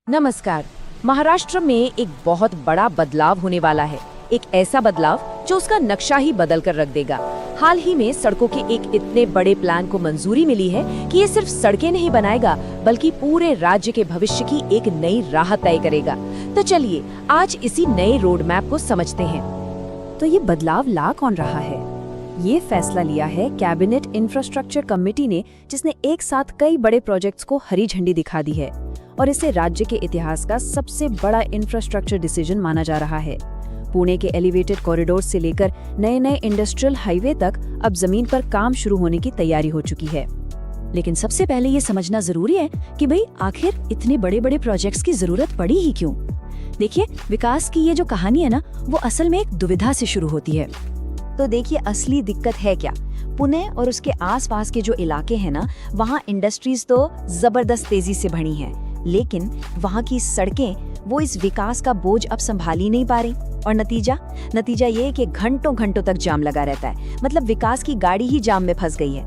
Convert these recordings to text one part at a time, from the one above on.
नमस्कार। महाराष्ट्र में एक बहुत बड़ा बदलाव होने वाला है। एक ऐसा बदलाव जो उसका नक्शा ही बदल कर रख देगा। हाल ही में सड़कों के एक इतने बड़े प्लान को मंजूरी मिली है कि ये सिर्फ सड़कें नहीं बनाएगा बल्कि पूरे राज्य के भविष्य की एक नई राह तय करेगा। तो चलिए आज इसी नए रोड मैप को समझते हैं। तो ये बदलाव ला कौन रहा है? ये फैसला लिया है कैबिनेट इंफ्रास्ट्रक्चर कमेटी ने, जिसने एक साथ कई बड़े प्रोजेक्ट्स को हरी झंडी दिखा दी है और इसे राज्य के इतिहास का सबसे बड़ा इंफ्रास्ट्रक्चर डिसीजन माना जा रहा है। पुणे के एलिवेटेड कॉरिडोर से लेकर नए नए इंडस्ट्रियल हाईवे तक अब जमीन पर काम शुरू होने की तैयारी हो चुकी है। लेकिन सबसे पहले ये समझना जरूरी है कि भाई आखिर इतने बड़े बड़े प्रोजेक्ट्स की जरूरत पड़ी ही क्यों? देखिए, विकास की ये जो कहानी है ना, वो असल में एक दुविधा से शुरू होती है। तो देखिए, असली दिक्कत है क्या? पुणे और उसके आसपास के जो इलाके हैं ना, वहाँ इंडस्ट्रीज तो जबरदस्त तेजी से बढ़ी हैं, लेकिन वहाँ की सड़कें वो इस विकास का बोझ अब संभाल ही नहीं पा रही। और नतीजा ये कि घंटों घंटों तक जाम लगा रहता है। मतलब विकास की गाड़ी ही जाम में फंस गई है।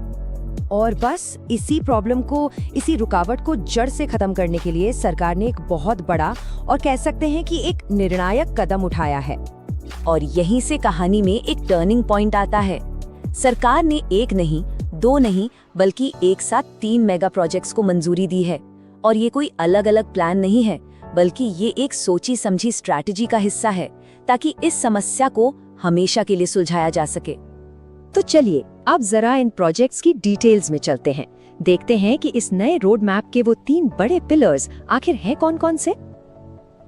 और बस इसी रुकावट को जड़ से खत्म करने के लिए सरकार ने एक बहुत बड़ा और कह सकते हैं कि एक निर्णायक कदम उठाया है। और यहीं से कहानी में एक टर्निंग पॉइंट आता है। सरकार ने एक नहीं, दो नहीं, बल्कि एक साथ 3 मेगा प्रोजेक्ट्स को मंजूरी दी है। और ये कोई अलग अलग प्लान नहीं है, बल्कि ये एक सोची समझी स्ट्रैटेजी का हिस्सा है, ताकि इस समस्या को हमेशा के लिए सुलझाया जा सके। तो चलिए अब जरा इन प्रोजेक्ट्स की डिटेल्स में चलते हैं। देखते हैं कि इस नए रोड मैप के वो 3 बड़े पिलर्स आखिर हैं कौन-कौन से।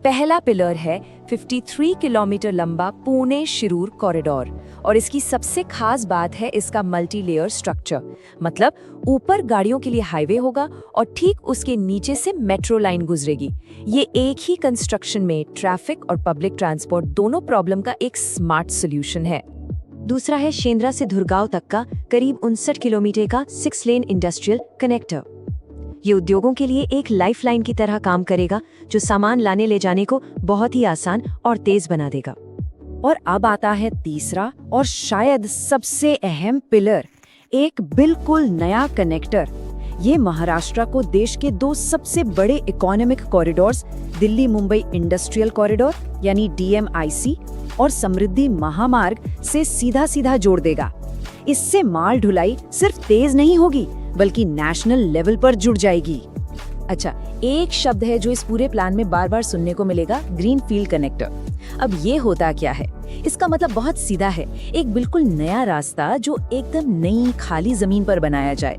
पहला पिलर है 53 किलोमीटर लंबा पुणे शिरूर कॉरिडोर। और इसकी सबसे खास बात है इसका मल्टी लेयर स्ट्रक्चर। मतलब ऊपर गाड़ियों के लिए हाईवे होगा और ठीक उसके नीचे से मेट्रो लाइन गुजरेगी। ये एक ही कंस्ट्रक्शन में ट्रैफिक और पब्लिक ट्रांसपोर्ट दोनों प्रॉब्लम का एक स्मार्ट सोल्यूशन है। दूसरा है शेंद्रा से धुरगांव तक का करीब 59 किलोमीटर का 6 लेन इंडस्ट्रियल कनेक्टर। ये उद्योगों के लिए एक लाइफलाइन की तरह काम करेगा, जो सामान लाने ले जाने को बहुत ही आसान और तेज बना देगा। और अब आता है तीसरा और शायद सबसे अहम पिलर, एक बिल्कुल नया कनेक्टर। ये महाराष्ट्र को देश के 2 सबसे बड़े economic corridors, Delhi Mumbai industrial corridor यानी DMIC और समृद्धि महामार्ग से सीधा जोड़ देगा। इससे माल ढुलाई सिर्फ तेज नहीं होगी, बल्कि नेशनल लेवल पर जुड़ जाएगी। अच्छा, एक शब्द है जो इस पूरे प्लान में बार बार सुनने को मिलेगा, ग्रीन फील्ड कनेक्टर। अब ये होता क्या है? इसका मतलब बहुत सीधा है, एक बिल्कुल नया रास्ता जो एकदम नई खाली जमीन पर बनाया जाए।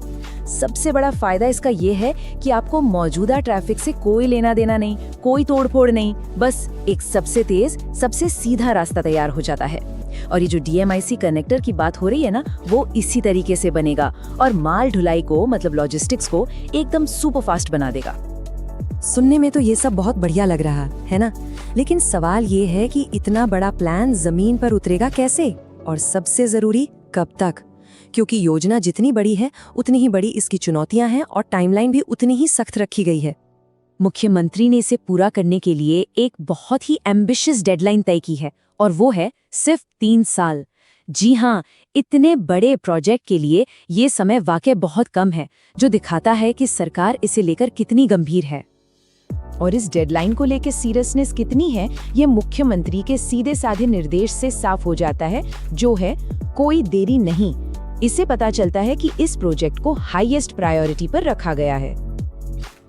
सबसे बड़ा फायदा इसका ये है कि आपको मौजूदा ट्रैफिक से कोई लेना देना नहीं, कोई तोड़फोड़ नहीं, बस एक सबसे तेज, सबसे सीधा रास्ता तैयार हो जाता है। और ये जो DMIC कनेक्टर की बात हो रही है ना, वो इसी तरीके से बनेगा और माल ढुलाई को, मतलब लॉजिस्टिक्स को एकदम सुपर फास्ट बना देगा। सुनने में तो ये सब बहुत बढ़िया लग रहा है ना, लेकिन सवाल ये है कि इतना बड़ा प्लान जमीन पर उतरेगा कैसे, और सबसे जरूरी कब तक? क्योंकि योजना जितनी बड़ी है उतनी ही बड़ी इसकी चुनौतियां हैं और टाइमलाइन भी उतनी ही सख्त रखी गई है। मुख्यमंत्री ने इसे पूरा करने के लिए एक बहुत ही एम्बिशियस डेडलाइन तय की है और वो है सिर्फ 3 साल। जी हाँ, इतने बड़े प्रोजेक्ट के लिए ये समय वाकई बहुत कम है, जो दिखाता है कि सरकार इसे लेकर कितनी गंभीर है। और इस डेडलाइन को लेकर सीरियसनेस कितनी है, ये मुख्यमंत्री के सीधे साधे निर्देश से साफ हो जाता है, जो है कोई देरी नहीं। इससे पता चलता है कि इस प्रोजेक्ट को हाईएस्ट प्रायोरिटी पर रखा गया है।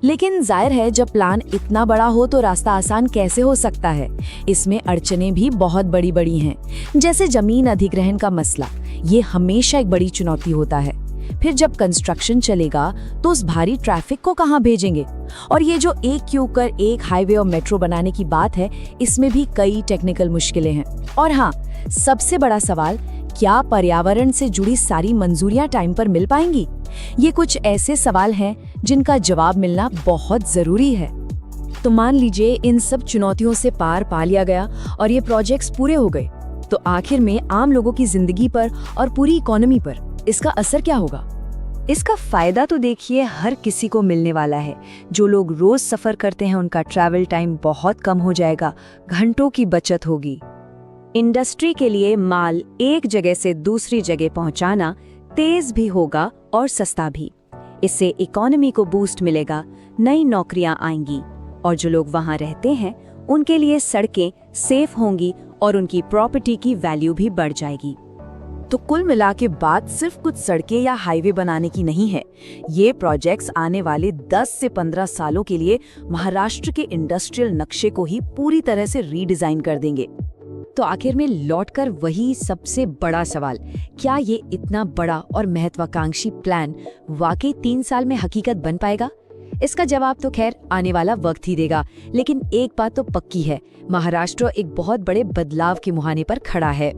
लेकिन जाहिर है, जब प्लान इतना बड़ा हो तो रास्ता आसान कैसे हो सकता है? इसमें अड़चनें भी बहुत बड़ी हैं, जैसे जमीन अधिग्रहण का मसला। ये हमेशा एक बड़ी चुनौती होता है। फिर जब कंस्ट्रक्शन चलेगा तो उस भारी ट्रैफिक को कहाँ भेजेंगे? और ये जो एक के ऊपर एक हाईवे और मेट्रो बनाने की बात है, इसमें भी कई टेक्निकल मुश्किलें हैं। और हाँ, सबसे बड़ा सवाल, क्या पर्यावरण से जुड़ी सारी मंजूरियां टाइम पर मिल पाएंगी? ये कुछ ऐसे सवाल हैं जिनका जवाब मिलना बहुत जरूरी है। तो मान लीजिए इन सब चुनौतियों से पार पा लिया गया और ये प्रोजेक्ट्स पूरे हो गए, तो आखिर में आम लोगों की जिंदगी पर और पूरी इकोनॉमी पर इसका असर क्या होगा? इसका फायदा तो देखिए हर किसी को मिलने वाला है। जो लोग रोज सफर करते हैं उनका ट्रैवल टाइम बहुत कम हो जाएगा, घंटों की बचत होगी। इंडस्ट्री के लिए माल एक जगह से दूसरी जगह पहुंचाना तेज भी होगा और सस्ता भी। इससे इकोनॉमी को बूस्ट मिलेगा, नई नौकरियां आएंगी। और जो लोग वहां रहते हैं उनके लिए सड़कें सेफ होंगी और उनकी प्रॉपर्टी की वैल्यू भी बढ़ जाएगी। तो कुल मिला के बात सिर्फ कुछ सड़कें या हाईवे बनाने की नहीं है। ये प्रोजेक्ट्स आने वाले 10 से 15 सालों के लिए महाराष्ट्र के इंडस्ट्रियल नक्शे को ही पूरी तरह से रीडिजाइन कर देंगे। तो आखिर में लौटकर वही सबसे बड़ा सवाल, क्या ये इतना बड़ा और महत्वाकांक्षी प्लान वाकई 3 साल में हकीकत बन पाएगा? इसका जवाब तो खैर आने वाला वक्त ही देगा, लेकिन एक बात तो पक्की है, महाराष्ट्र एक बहुत बड़े बदलाव के मुहाने पर खड़ा है।